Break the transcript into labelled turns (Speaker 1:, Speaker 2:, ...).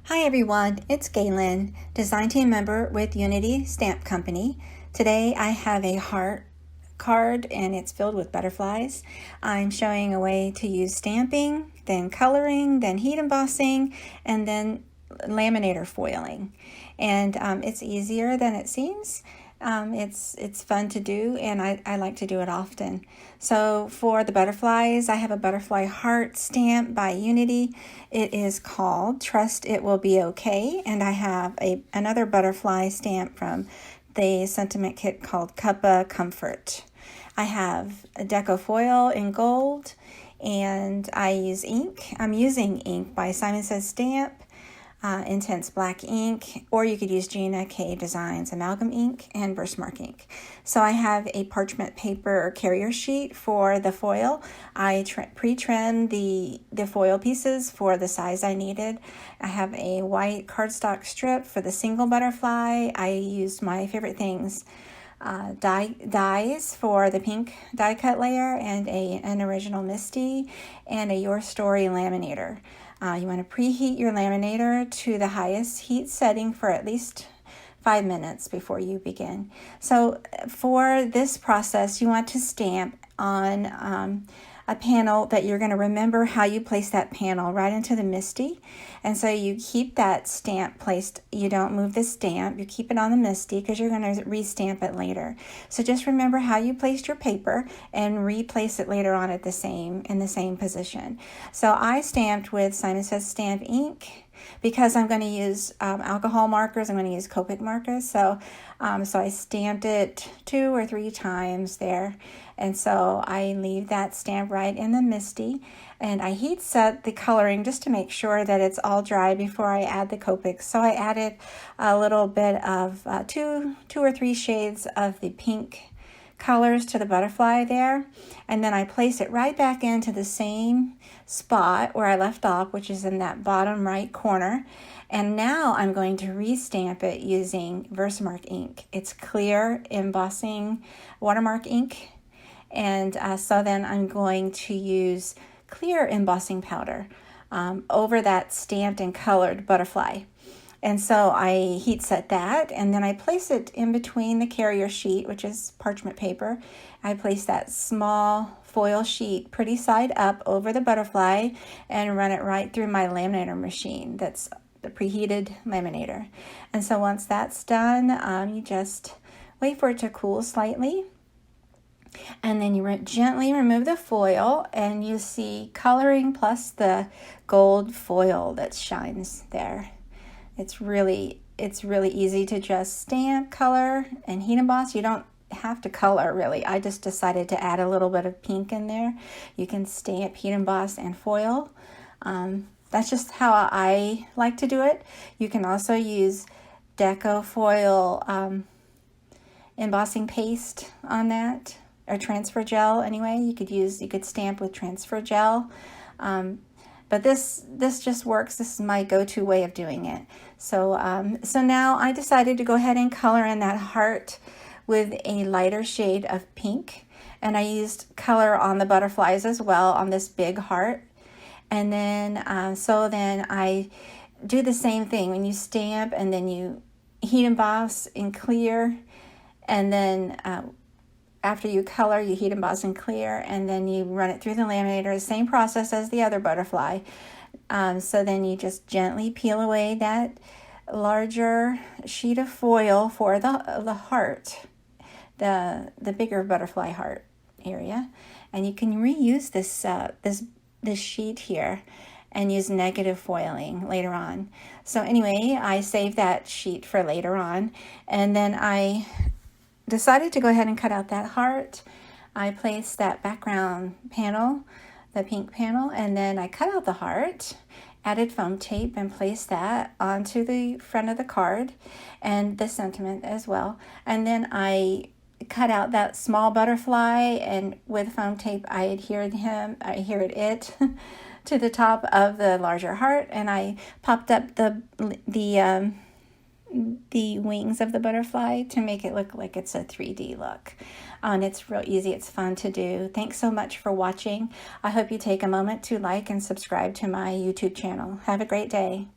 Speaker 1: Hi everyone, it's Galen, design team member with Unity Stamp Company. Today I have a heart card and it's filled with butterflies. I'm showing a way to use stamping, then coloring, then heat embossing, and then laminator foiling. And it's easier than it seems. It's fun to do, and I like to do it often. So for the butterflies, I have a butterfly heart stamp by Unity. It is called Trust It Will Be Okay, and I have another butterfly stamp from the sentiment kit called Cuppa Comfort. I have a Deco foil in gold, and I use ink. I'm using ink by Simon Says Stamp. Intense black ink, or you could use Gina K Designs amalgam ink and Versamark ink. So I have a parchment paper carrier sheet for the foil. I pre-trimmed the foil pieces for the size I needed. I have a white cardstock strip for the single butterfly. I used my favorite things, dies for the pink die cut layer, and an original Misty, and a Your Story laminator. You want to preheat your laminator to the highest heat setting for at least 5 minutes before you begin. So for this process, you want to stamp on a panel that you're going to remember how you place that panel right into the Misty. And so you keep that stamp placed. You don't move the stamp. You keep it on the Misty because you're going to restamp it later. So just remember how you placed your paper and replace it later on in the same position. So I stamped with Simon Says Stamp ink because I'm going to use alcohol markers. I'm going to use Copic markers. So I stamped it 2 or 3 times there. And so I leave that stamp right in the Misty, and I heat set the coloring just to make sure that it's all dry before I add the Copic. So I added a little bit of 2 or 3 shades of the pink colors to the butterfly there, and then I place it right back into the same spot where I left off, which is in that bottom right corner. And now I'm going to restamp it using Versamark ink. It's clear embossing watermark ink. And so then I'm going to use clear embossing powder over that stamped and colored butterfly. And so I heat set that, and then I place it in between the carrier sheet, which is parchment paper. I place that small foil sheet pretty side up over the butterfly and run it right through my laminator machine. That's the preheated laminator. And so once that's done, you just wait for it to cool slightly. And then you gently remove the foil, and you see coloring plus the gold foil that shines there. It's really easy to just stamp, color, and heat emboss. You don't have to color really. I just decided to add a little bit of pink in there. You can stamp, heat emboss, and foil. That's just how I like to do it. You can also use Deco foil embossing paste on that, or transfer gel anyway. You could stamp with transfer gel. But this just works. This is my go-to way of doing it. So now I decided to go ahead and color in that heart with a lighter shade of pink. And I used color on the butterflies as well on this big heart. And then, so then I do the same thing when you stamp, and then you heat emboss in clear, and then after you color, you heat emboss in clear, and then you run it through the laminator, same process as the other butterfly. So then you just gently peel away that larger sheet of foil for the heart, the bigger butterfly heart area, and you can reuse this sheet here and use negative foiling later on. So anyway, I saved that sheet for later on, and then I decided to go ahead and cut out that heart. I placed that background panel, the pink panel, and then I cut out the heart, added foam tape, and placed that onto the front of the card and the sentiment as well. And then I cut out that small butterfly, and with foam tape I adhered it to the top of the larger heart, and I popped up the wings of the butterfly to make it look like it's a 3D look. And it's real easy. It's fun to do. Thanks so much for watching. I hope you take a moment to like and subscribe to my YouTube channel. Have a great day.